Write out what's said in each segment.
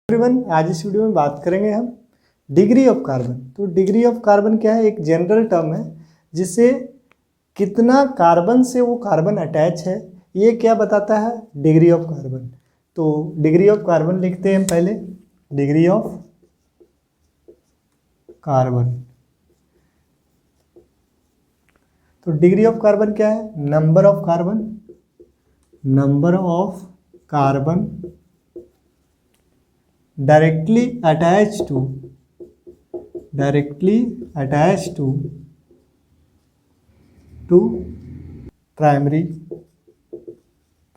Everyone, आज इस video में बात करेंगे हम डिग्री ऑफ कार्बन। तो डिग्री ऑफ कार्बन क्या है? एक जनरल टर्म है जिससे कितना कार्बन से वो कार्बन अटैच है ये क्या बताता है? Degree of carbon. तो डिग्री ऑफ कार्बन लिखते हैं हम पहले, डिग्री ऑफ कार्बन। तो डिग्री ऑफ कार्बन क्या है? Number of carbon, number of carbon directly attached to primary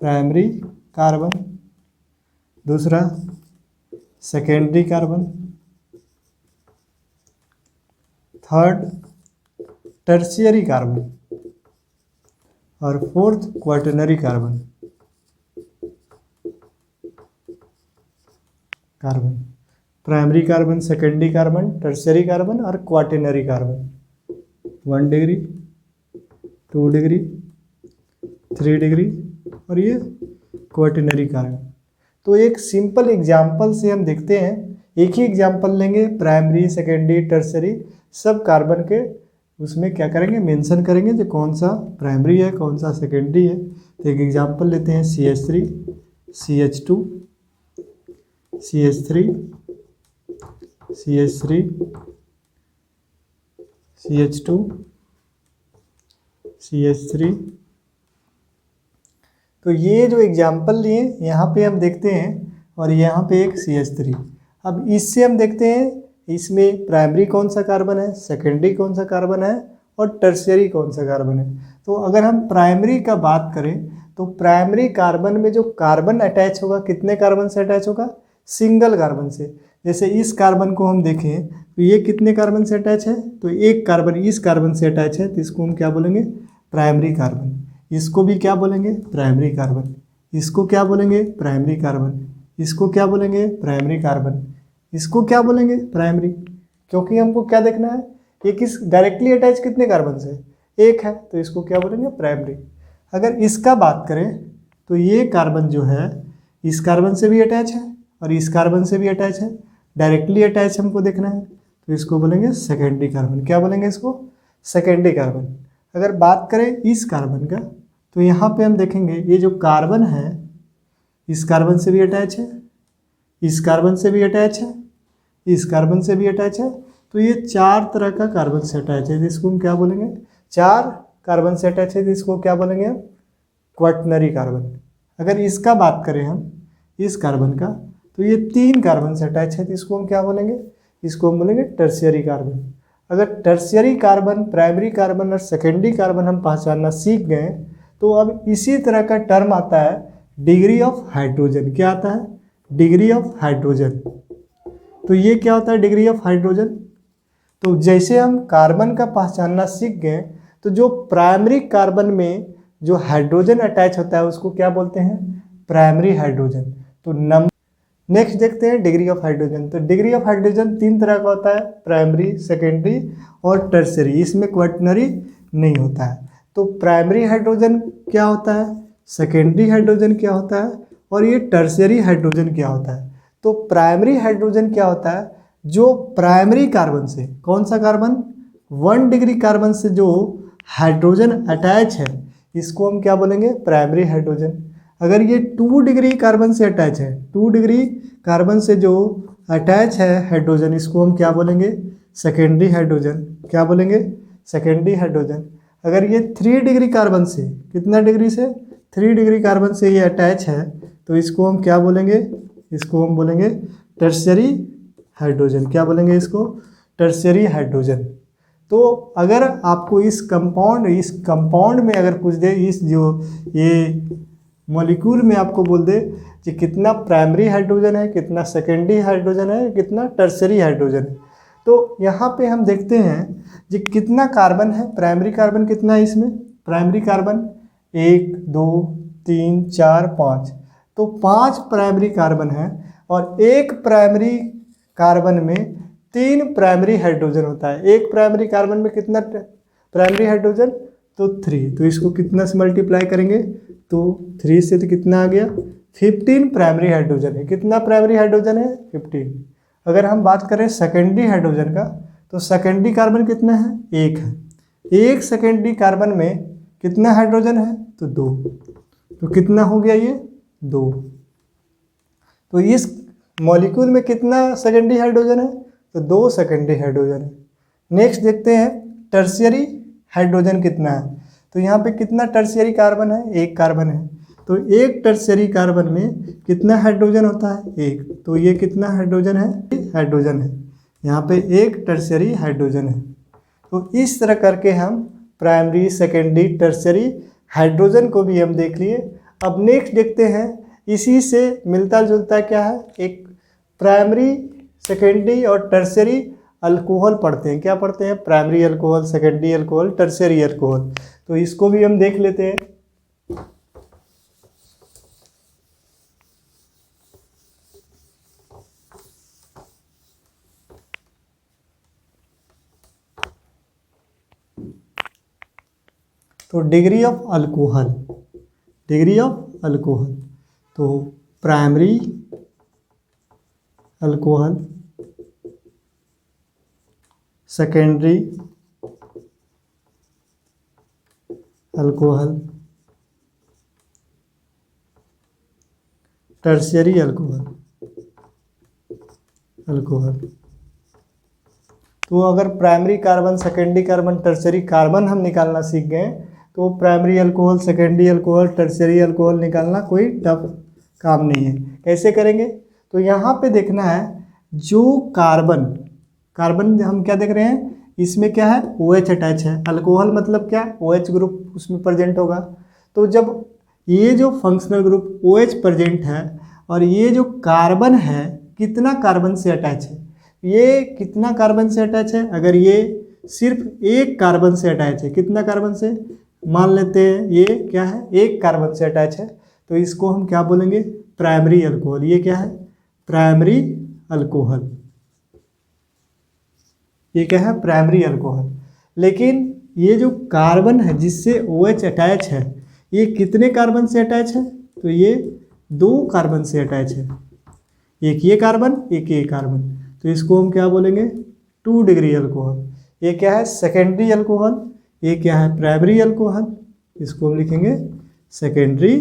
carbon, दूसरा secondary carbon, third tertiary carbon और fourth quaternary carbon. Primary carbon, secondary carbon, tertiary carbon और quaternary carbon. 1 degree, 2 degree, 3 degree और ये quaternary carbon. तो एक simple example से हम देखते हैं, एक ही एग्जाम्पल लेंगे, प्राइमरी, सेकेंडरी, टर्शियरी सब कार्बन के उसमें क्या करेंगे? मेंशन करेंगे जो कौन सा प्राइमरी है, कौन सा सेकेंडरी है। तो एक एग्जाम्पल लेते हैं, CH3, CH2, CH3, CH3, CH2, CH3। तो ये जो एग्जाम्पल लिए यहाँ पे हम देखते हैं और यहाँ पे एक CH3। अब इससे हम देखते हैं इसमें प्राइमरी कौन सा कार्बन है, सेकेंडरी कौन सा कार्बन है और टर्शियरी कौन सा कार्बन है। तो अगर हम प्राइमरी का बात करें तो प्राइमरी कार्बन में जो कार्बन अटैच होगा कितने कार्बन से अटैच होगा? सिंगल कार्बन से। जैसे इस कार्बन को हम देखें तो ये कितने कार्बन से अटैच है? तो एक कार्बन इस कार्बन से अटैच है, तो इसको हम क्या बोलेंगे? Primary carbon. इसको भी क्या बोलेंगे? Primary carbon. इसको क्या बोलेंगे? Primary carbon. इसको क्या बोलेंगे? Primary carbon. इसको क्या बोलेंगे? प्राइमरी। क्योंकि हमको क्या देखना है, ये किस डायरेक्टली अटैच कितने कार्बन से? एक है, तो इसको क्या बोलेंगे? प्राइमरी। अगर इसका बात करें तो ये कार्बन जो है इस कार्बन से भी अटैच है और इस कार्बन से भी अटैच है, डायरेक्टली अटैच हमको देखना है, तो इसको बोलेंगे सेकेंडरी कार्बन। क्या बोलेंगे इसको? Secondary carbon. अगर बात करें इस कार्बन का तो यहाँ पे हम देखेंगे ये जो कार्बन है इस कार्बन से भी अटैच है, इस कार्बन से भी अटैच है, इस कार्बन से भी अटैच है। तो ये 4 तरह का कार्बन से अटैच है, जिसको हम क्या बोलेंगे? 4 कार्बन से अटैच है, जिसको क्या बोलेंगे हम? Quaternary carbon. अगर इसका बात करें हम इस कार्बन का तो ये 3 कार्बन से अटैच है, तो इसको हम क्या बोलेंगे? इसको हम बोलेंगे टर्शियरी कार्बन। अगर टर्शियरी कार्बन, प्राइमरी कार्बन और सेकेंडरी कार्बन हम पहचानना सीख गए तो अब इसी तरह का टर्म आता है डिग्री ऑफ हाइड्रोजन। क्या आता है? Degree of hydrogen. तो ये क्या होता है डिग्री ऑफ हाइड्रोजन? तो जैसे हम कार्बन का पहचानना सीख गए तो जो प्राइमरी कार्बन में जो हाइड्रोजन अटैच होता है उसको क्या बोलते हैं? Primary hydrogen. तो नेक्स्ट देखते हैं डिग्री ऑफ हाइड्रोजन। तो डिग्री ऑफ हाइड्रोजन 3 तरह का होता है, प्राइमरी, सेकेंडरी और टर्शियरी। इसमें क्वाटरनरी नहीं होता है। तो प्राइमरी हाइड्रोजन क्या होता है, सेकेंडरी हाइड्रोजन क्या होता है और ये टर्शियरी हाइड्रोजन क्या होता है? तो प्राइमरी हाइड्रोजन क्या होता है? जो प्राइमरी कार्बन से, कौन सा कार्बन? 1 डिग्री कार्बन से जो हाइड्रोजन अटैच है इसको हम क्या बोलेंगे? Primary hydrogen. अगर ये 2 डिग्री कार्बन से अटैच है, 2 डिग्री कार्बन से जो अटैच है हाइड्रोजन, इसको हम क्या बोलेंगे? Secondary hydrogen. क्या बोलेंगे? Secondary hydrogen. अगर ये 3 डिग्री कार्बन से, कितना डिग्री से? 3 डिग्री कार्बन से ये अटैच है, तो इसको हम क्या बोलेंगे? इसको हम बोलेंगे टर्शियरी हाइड्रोजन। क्या बोलेंगे इसको? Tertiary hydrogen. तो अगर आपको इस कंपाउंड में अगर पूछ दे, इस जो ये मॉलिक्यूल में आपको बोल दे कि कितना प्राइमरी हाइड्रोजन है, कितना सेकेंडरी हाइड्रोजन है, कितना टर्शियरी हाइड्रोजन है, तो यहाँ पे हम देखते हैं कि कितना कार्बन है। प्राइमरी कार्बन कितना है इसमें? Primary carbon 1, 2, 3, 4, 5। तो 5 प्राइमरी कार्बन है और एक प्राइमरी कार्बन में 3 प्राइमरी हाइड्रोजन होता है। एक प्राइमरी कार्बन में कितना प्राइमरी हाइड्रोजन? तो 3। तो इसको कितना से मल्टीप्लाई करेंगे? तो 3 से तो कितना आ गया 15 प्राइमरी हाइड्रोजन है। कितना प्राइमरी हाइड्रोजन है? 15। अगर हम बात करें सेकेंडरी हाइड्रोजन का, तो सेकेंडरी कार्बन कितना है? 1 है। एक सेकेंडरी कार्बन में कितना हाइड्रोजन है? तो 2। तो कितना हो गया ये? 2। तो इस मॉलिक्यूल में कितना सेकेंडरी हाइड्रोजन है? तो 2 सेकेंडरी हाइड्रोजन है। नेक्स्ट देखते हैं टर्शियरी हाइड्रोजन कितना है। तो यहाँ पे कितना टर्शियरी कार्बन है? 1 कार्बन है। तो एक टर्शियरी कार्बन में कितना हाइड्रोजन होता है? 1। तो ये कितना हाइड्रोजन है? हाइड्रोजन है। यहाँ पे एक टर्शियरी हाइड्रोजन है। तो इस तरह करके हम प्राइमरी, सेकेंडरी, टर्शियरी हाइड्रोजन को भी हम देख लिए। अब नेक्स्ट देखते हैं, इसी से मिलता जुलता क्या है, एक प्राइमरी, सेकेंडरी और टर्शियरी अल्कोहल पढ़ते हैं। क्या पढ़ते हैं? Primary alcohol, secondary alcohol, tertiary alcohol. तो इसको भी हम देख लेते हैं। तो degree of alcohol, degree of alcohol, तो primary alcohol, secondary alcohol, tertiary alcohol, तो अगर primary carbon, secondary carbon, tertiary carbon हम निकालना सीख गए, तो primary alcohol, secondary alcohol, tertiary alcohol निकालना कोई टफ काम नहीं है। कैसे करेंगे? तो यहाँ पे देखना है जो कार्बन हम क्या देख रहे हैं, इसमें क्या है? OH अटैच है। अल्कोहल मतलब क्या? OH ग्रुप उसमें प्रेजेंट होगा। तो जब ये जो फंक्शनल ग्रुप OH प्रेजेंट है और ये जो कार्बन है कितना कार्बन से अटैच है, ये कितना कार्बन से अटैच है? अगर ये सिर्फ एक कार्बन से अटैच है, कितना कार्बन से? मान लेते हैं ये क्या है? एक कार्बन से अटैच है। तो इसको हम क्या बोलेंगे? Primary alcohol. ये क्या है? Primary alcohol. ये क्या है? Primary alcohol. लेकिन ये जो कार्बन है जिससे OH अटैच है, ये कितने कार्बन से अटैच है? तो ये 2 कार्बन से अटैच है। एक ये कार्बन, एक ये कार्बन। तो इसको हम क्या बोलेंगे? 2 डिग्री अल्कोहल। ये क्या है? Secondary alcohol. ये क्या है? Primary alcohol. इसको हम लिखेंगे सेकेंडरी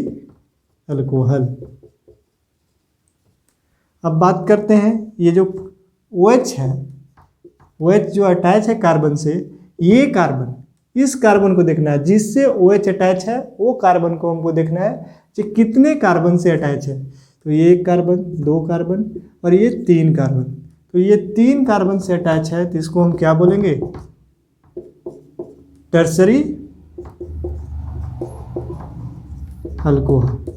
अल्कोहल। अब बात करते हैं ये जो OH है, OH जो अटैच है कार्बन से, ये कार्बन, इस कार्बन को देखना है जिससे OH अटैच है, वो कार्बन को हमको देखना है कि कितने कार्बन से अटैच है। तो ये 1 कार्बन, 2 कार्बन और ये 3 कार्बन। तो ये 3 कार्बन से अटैच है, तो इसको हम क्या बोलेंगे? Tertiary alcohol.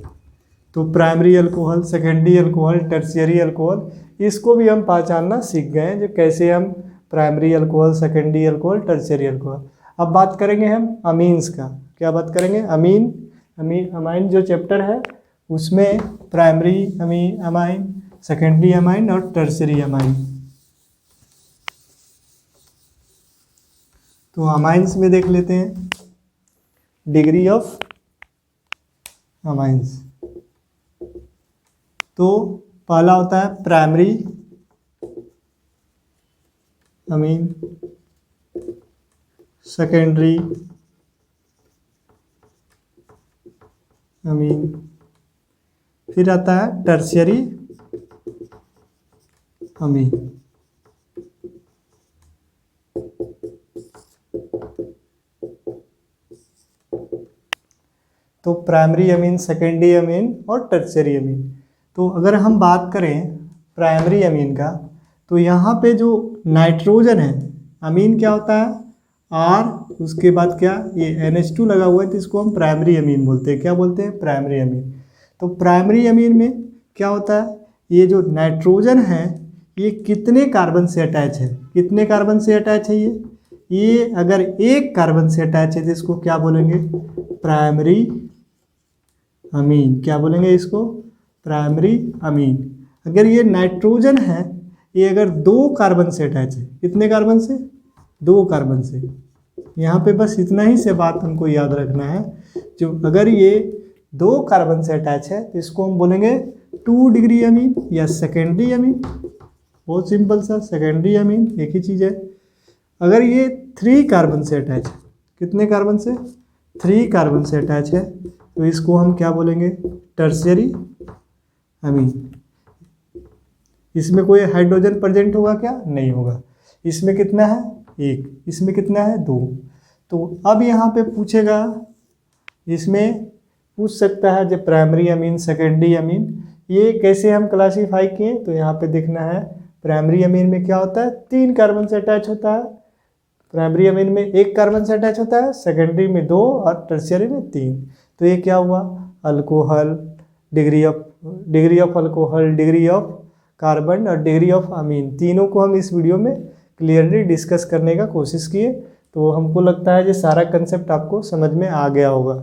तो primary alcohol, secondary alcohol, tertiary alcohol, इसको भी हम पहचानना सीख गए हैं, जो कैसे हम primary alcohol, secondary alcohol, tertiary alcohol. अब बात करेंगे हम अमीन्स का। क्या बात करेंगे? अमीन जो चैप्टर है उसमें प्राइमरी अमाइन, सेकेंडरी अमाइन और टर्शियरी अमाइन। तो अमाइंस में देख लेते हैं डिग्री ऑफ अमाइंस। तो पहला होता है प्राइमरी अमीन, सेकेंडरी अमीन, फिर आता है टर्शियरी अमीन। तो प्राइमरी अमीन, सेकेंडरी अमीन और टर्शियरी अमीन। तो अगर हम बात करें प्राइमरी अमीन का, तो यहाँ पे जो नाइट्रोजन है, अमीन क्या होता है? R, उसके बाद क्या? ये NH2 लगा हुआ है, तो इसको हम प्राइमरी अमीन बोलते हैं। क्या बोलते हैं? Primary amine. तो प्राइमरी अमीन में क्या होता है? ये जो नाइट्रोजन है ये कितने कार्बन से अटैच है? कितने कार्बन से अटैच है ये अगर 1 कार्बन से अटैच है तो इसको क्या बोलेंगे? Primary amine. क्या बोलेंगे इसको? Primary amine. अगर ये नाइट्रोजन है, ये अगर 2 कार्बन से अटैच है, कितने कार्बन से? 2 कार्बन से। यहाँ पे बस इतना ही से बात हमको याद रखना है, जो अगर ये 2 कार्बन से अटैच है तो इसको हम बोलेंगे 2 डिग्री अमीन या सेकेंडरी अमीन। बहुत सिंपल सा, सेकेंडरी अमीन एक ही चीज़ है। अगर ये 3 कार्बन से अटैच है, कितने कार्बन से? 3 कार्बन से अटैच है तो इसको हम क्या बोलेंगे? टर्शियरी अमीन। इसमें कोई हाइड्रोजन प्रेजेंट होगा क्या? नहीं होगा। इसमें कितना है? 1, इसमें कितना है? 2। तो अब यहाँ पे पूछेगा, इसमें पूछ सकता है जो प्राइमरी अमीन, सेकेंडरी अमीन, ये कैसे हम क्लासीफाई किए? तो यहाँ पे देखना है, प्राइमरी अमीन में क्या होता है? 3 कार्बन से अटैच होता है। प्राइमरी अमीन में 1 कार्बन से अटैच होता है, सेकेंडरी में 2 और टर्शियरी में 3। तो ये क्या हुआ? Alcohol, degree of alcohol, degree of carbon और डिग्री ऑफ अमीन, तीनों को हम इस वीडियो में क्लियरली डिस्कस करने का कोशिश किए। तो हमको लगता है ये सारा कंसेप्ट आपको समझ में आ गया होगा।